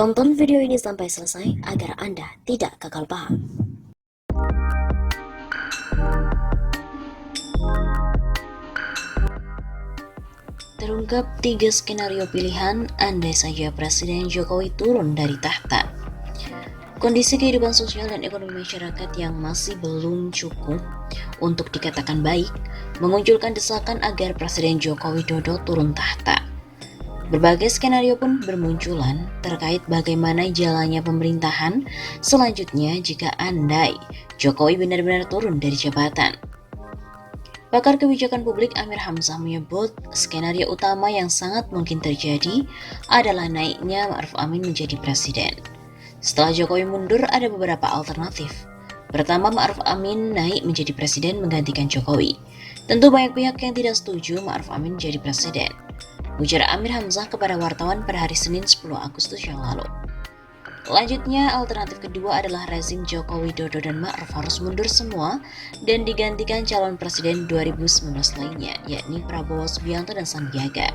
Tonton video ini sampai selesai agar Anda tidak gagal paham. Terungkap 3 skenario pilihan andai saja Presiden Jokowi turun dari tahta. Kondisi kehidupan sosial dan ekonomi masyarakat yang masih belum cukup untuk dikatakan baik memunculkan desakan agar Presiden Joko Widodo turun tahta. Berbagai skenario pun bermunculan terkait bagaimana jalannya pemerintahan selanjutnya jika andai Jokowi benar-benar turun dari jabatan. Pakar kebijakan publik Amir Hamzah menyebut skenario utama yang sangat mungkin terjadi adalah naiknya Ma'ruf Amin menjadi presiden. Setelah Jokowi mundur ada beberapa alternatif. Pertama, Ma'ruf Amin naik menjadi presiden menggantikan Jokowi. Tentu banyak pihak yang tidak setuju Ma'ruf Amin menjadi presiden, ujar Amir Hamzah kepada wartawan pada hari Senin 10 Agustus yang lalu. Selanjutnya, alternatif kedua adalah rezim Joko Widodo dan Ma'ruf harus mundur semua dan digantikan calon presiden 2019 lainnya, yakni Prabowo Subianto dan Sandiaga.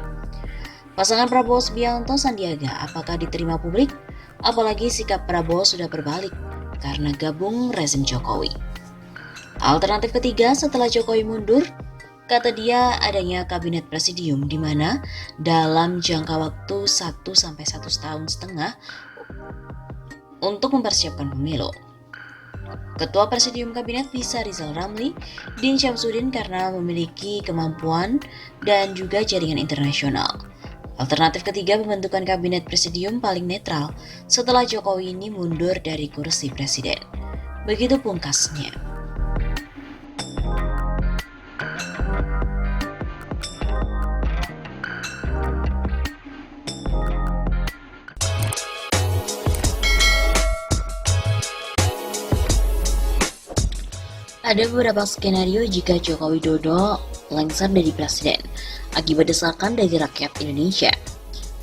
Pasangan Prabowo Subianto-Sandiaga apakah diterima publik? Apalagi sikap Prabowo sudah berbalik karena gabung rezim Jokowi. Alternatif ketiga, setelah Jokowi mundur, kata dia adanya kabinet presidium di mana dalam jangka waktu 1-1,5 tahun untuk mempersiapkan pemilu. Ketua presidium kabinet bisa Rizal Ramli, Din Syamsuddin karena memiliki kemampuan dan juga jaringan internasional. Alternatif ketiga, pembentukan kabinet presidium paling netral setelah Jokowi ini mundur dari kursi presiden. Begitu pungkasnya. Ada beberapa skenario jika Joko Widodo lengser dari presiden akibat desakan dari rakyat Indonesia.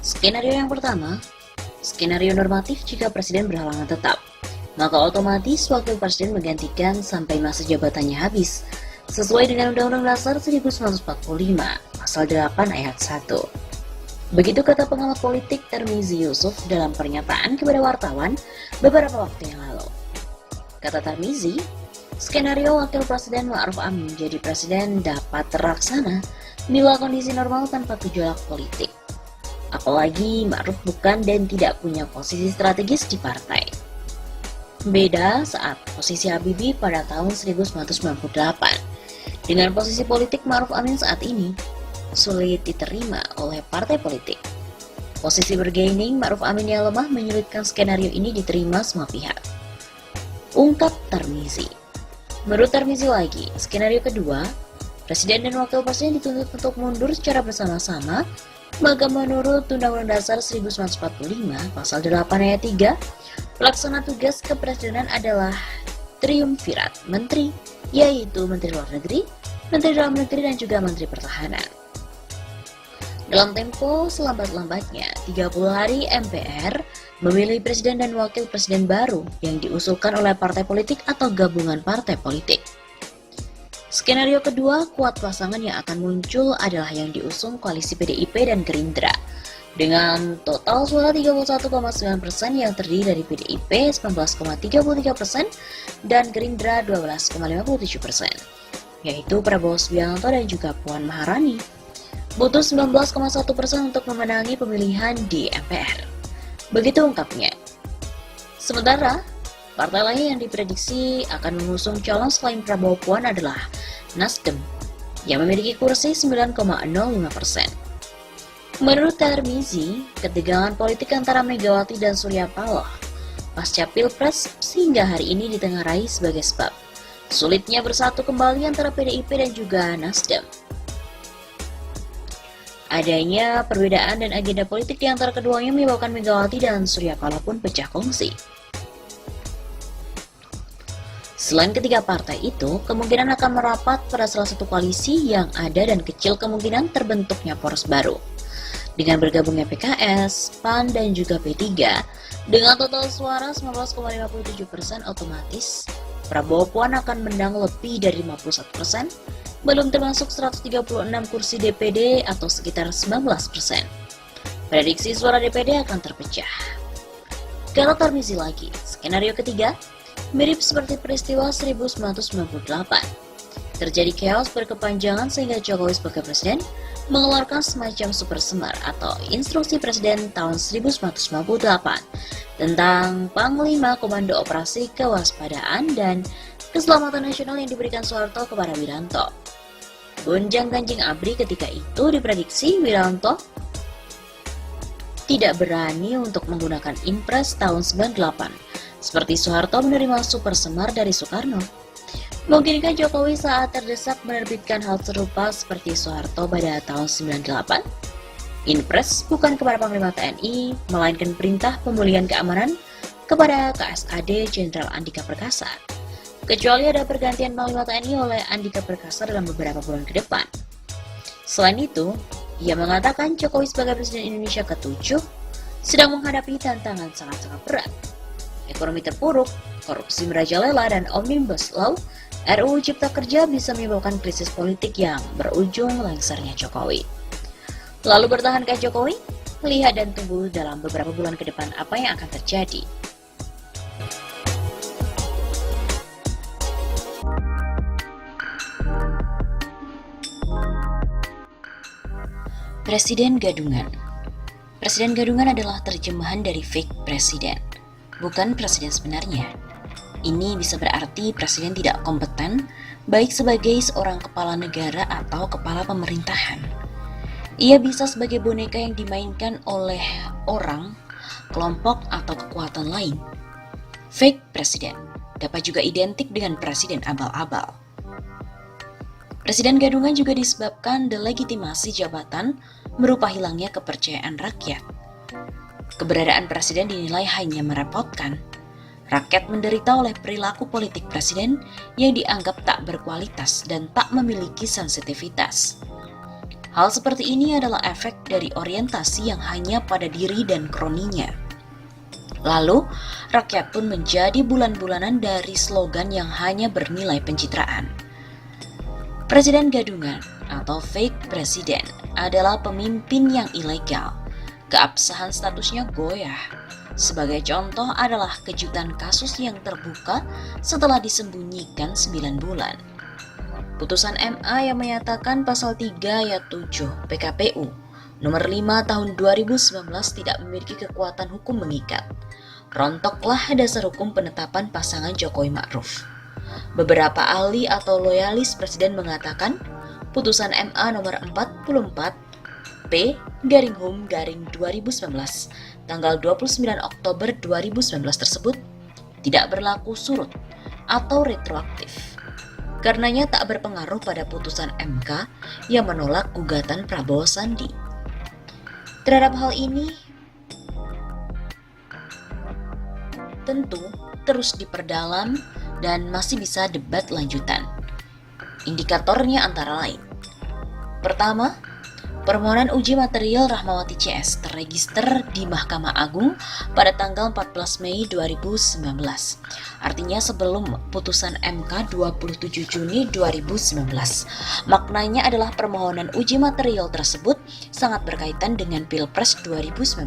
Skenario yang pertama, skenario normatif jika presiden berhalangan tetap, maka otomatis wakil presiden menggantikan sampai masa jabatannya habis, sesuai dengan Undang-Undang Dasar 1945, Pasal 8 Ayat 1. Begitu kata pengamat politik Tarmizi Yusuf dalam pernyataan kepada wartawan beberapa waktu yang lalu. Kata Tarmizi, skenario wakil presiden Ma'ruf Amin menjadi presiden dapat terlaksana bila kondisi normal tanpa gejolak politik. Apalagi Ma'ruf bukan dan tidak punya posisi strategis di partai. Beda saat posisi Habibie pada tahun 1998. Dengan posisi politik Ma'ruf Amin saat ini, sulit diterima oleh partai politik. Posisi bergaining Ma'ruf Amin yang lemah menyulitkan skenario ini diterima semua pihak. Ungkap Tarmizi. Menurut Tarmizi lagi, skenario kedua, presiden dan wakil presiden dituntut untuk mundur secara bersama-sama, maka menurut Undang-Undang Dasar 1945, Pasal 8 Ayat 3, pelaksana tugas kepresidenan adalah triumvirat menteri, yaitu Menteri Luar Negeri, Menteri Dalam Negeri, dan juga Menteri Pertahanan. Dalam tempo selambat-lambatnya, 30 hari MPR memilih presiden dan wakil presiden baru yang diusulkan oleh partai politik atau gabungan partai politik. Skenario kedua, kuat pasangan yang akan muncul adalah yang diusung koalisi PDIP dan Gerindra. Dengan total suara 31,9% yang terdiri dari PDIP 19,33% dan Gerindra 12,57%, yaitu Prabowo Subianto dan juga Puan Maharani. Butuh 19,1% untuk memenangi pemilihan di MPR. Begitu ungkapnya. Sementara, partai lain yang diprediksi akan mengusung calon selain Prabowo Puan adalah Nasdem, yang memiliki kursi 9,05%. Menurut Tarmizi, ketegangan politik antara Megawati dan Surya Paloh pasca Pilpres hingga hari ini ditengarai sebagai sebab sulitnya bersatu kembali antara PDIP dan juga Nasdem. Adanya perbedaan dan agenda politik di antara keduanya menyebabkan Megawati dan Surya Paloh pun pecah kongsi. Selain ketiga partai itu, kemungkinan akan merapat pada salah satu koalisi yang ada dan kecil kemungkinan terbentuknya poros baru. Dengan bergabungnya PKS, PAN, dan juga P3, dengan total suara 19,57% otomatis, Prabowo Puan akan menang lebih dari 51%, belum termasuk 136 kursi DPD atau sekitar 19%. Prediksi suara DPD akan terpecah. Kita termisi lagi, skenario ketiga mirip seperti peristiwa 1998. Terjadi chaos berkepanjangan sehingga Jokowi sebagai presiden mengeluarkan semacam super semar atau instruksi presiden tahun 1998 tentang Panglima Komando Operasi Kewaspadaan dan Keselamatan Nasional yang diberikan Soeharto kepada Wiranto. Gonjang-ganjing ABRI ketika itu diprediksi Wiranto tidak berani untuk menggunakan Impres tahun 98, seperti Soeharto menerima super semar dari Soekarno. Mungkinkah Jokowi saat terdesak menerbitkan hal serupa seperti Soeharto pada tahun 98? Impres bukan kepada Panglima TNI, melainkan perintah pemulihan keamanan kepada KSAD Jenderal Andika Perkasa. Kecuali ada pergantian Panglima TNI oleh Andika Perkasa dalam beberapa bulan ke depan. Selain itu, ia mengatakan Jokowi sebagai Presiden Indonesia ke-7 sedang menghadapi tantangan sangat-sangat berat. Ekonomi terpuruk, korupsi merajalela, dan Omnibus Law RUU Cipta Kerja bisa menyebabkan krisis politik yang berujung lengsernya Jokowi. Lalu bertahankah Jokowi? Lihat dan tunggu dalam beberapa bulan ke depan apa yang akan terjadi. Presiden Gadungan. Presiden Gadungan adalah terjemahan dari fake presiden, bukan presiden sebenarnya. Ini bisa berarti presiden tidak kompeten, baik sebagai seorang kepala negara atau kepala pemerintahan. Ia bisa sebagai boneka yang dimainkan oleh orang, kelompok, atau kekuatan lain. Fake presiden dapat juga identik dengan presiden abal-abal. Presiden Gadungan juga disebabkan delegitimasi jabatan berupa hilangnya kepercayaan rakyat. Keberadaan presiden dinilai hanya merepotkan. Rakyat menderita oleh perilaku politik presiden yang dianggap tak berkualitas dan tak memiliki sensitivitas. Hal seperti ini adalah efek dari orientasi yang hanya pada diri dan kroninya. Lalu, rakyat pun menjadi bulan-bulanan dari slogan yang hanya bernilai pencitraan. Presiden Gadungan atau fake presiden adalah pemimpin yang ilegal. Keabsahan statusnya goyah. Sebagai contoh adalah kejutan kasus yang terbuka setelah disembunyikan 9 bulan. Putusan MA yang menyatakan pasal 3 ayat 7 PKPU nomor 5 tahun 2019 tidak memiliki kekuatan hukum mengikat. Rontoklah dasar hukum penetapan pasangan Jokowi Ma'ruf. Beberapa ahli atau loyalis presiden mengatakan putusan MA nomor 44 P/Hum/2019 tanggal 29 Oktober 2019 tersebut tidak berlaku surut atau retroaktif. Karenanya tak berpengaruh pada putusan MK yang menolak gugatan Prabowo Sandi. Terhadap hal ini, tentu terus diperdalam dan masih bisa debat lanjutan. Indikatornya antara lain. Pertama, permohonan uji material Rahmawati CS terregister di Mahkamah Agung pada tanggal 14 Mei 2019. Artinya sebelum putusan MK 27 Juni 2019. Maknanya adalah permohonan uji material tersebut sangat berkaitan dengan Pilpres 2019.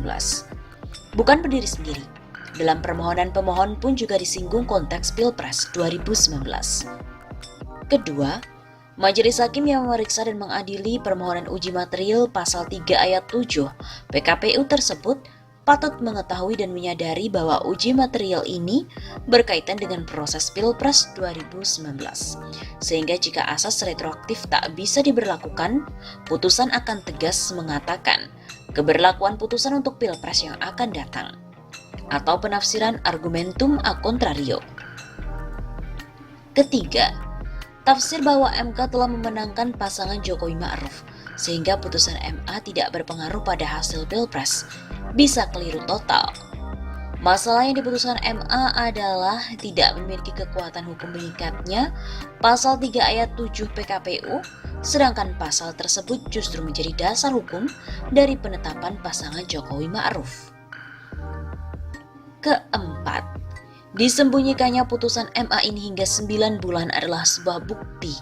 Bukan berdiri sendiri. Dalam permohonan pemohon pun juga disinggung konteks Pilpres 2019. Kedua, Majelis Hakim yang memeriksa dan mengadili permohonan uji material pasal 3 ayat 7 PKPU tersebut patut mengetahui dan menyadari bahwa uji material ini berkaitan dengan proses Pilpres 2019. Sehingga jika asas retroaktif tak bisa diberlakukan, putusan akan tegas mengatakan keberlakuan putusan untuk Pilpres yang akan datang, atau penafsiran argumentum a contrario. Ketiga, tafsir bahwa MK telah memenangkan pasangan Jokowi Ma'ruf, sehingga putusan MA tidak berpengaruh pada hasil Pilpres, bisa keliru total. Masalah yang di putusan MA adalah tidak memiliki kekuatan hukum mengikatnya pasal 3 ayat 7 PKPU, sedangkan pasal tersebut justru menjadi dasar hukum dari penetapan pasangan Jokowi Ma'ruf. Keempat, disembunyikannya putusan MA ini hingga 9 bulan adalah sebuah bukti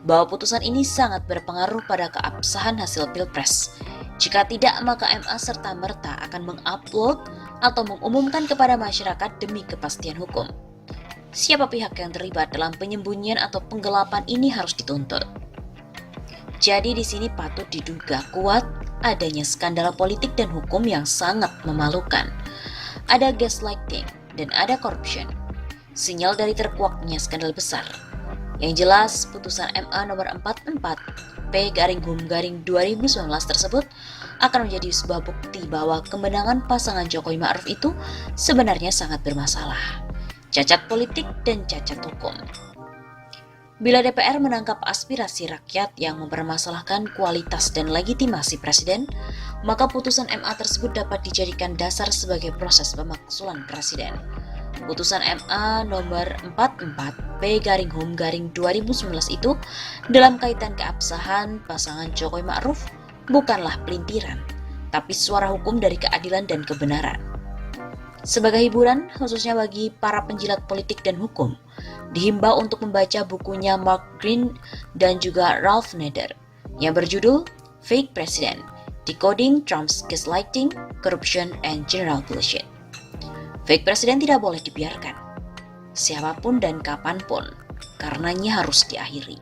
bahwa putusan ini sangat berpengaruh pada keabsahan hasil Pilpres. Jika tidak, maka MA serta-merta akan mengupload atau mengumumkan kepada masyarakat demi kepastian hukum. Siapa pihak yang terlibat dalam penyembunyian atau penggelapan ini harus dituntut. Jadi di sini patut diduga kuat adanya skandal politik dan hukum yang sangat memalukan. Ada gaslighting dan ada corruption. Sinyal dari terkuaknya skandal besar. Yang jelas, putusan MA nomor 44 P/Hum/2019 tersebut akan menjadi sebuah bukti bahwa kemenangan pasangan Jokowi Ma'ruf itu sebenarnya sangat bermasalah. Cacat politik dan cacat hukum. Bila DPR menangkap aspirasi rakyat yang mempermasalahkan kualitas dan legitimasi presiden, maka putusan MA tersebut dapat dijadikan dasar sebagai proses pemakzulan presiden. Putusan MA nomor 44 P/Hum/2019 itu dalam kaitan keabsahan pasangan Jokowi Ma'ruf bukanlah pelintiran, tapi suara hukum dari keadilan dan kebenaran. Sebagai hiburan, khususnya bagi para penjilat politik dan hukum, dihimbau untuk membaca bukunya Mark Green dan juga Ralph Nader yang berjudul Fake President: Decoding Trump's Gaslighting, Corruption, and General Bullshit. Fake President tidak boleh dibiarkan, siapapun dan kapanpun, karenanya harus diakhiri.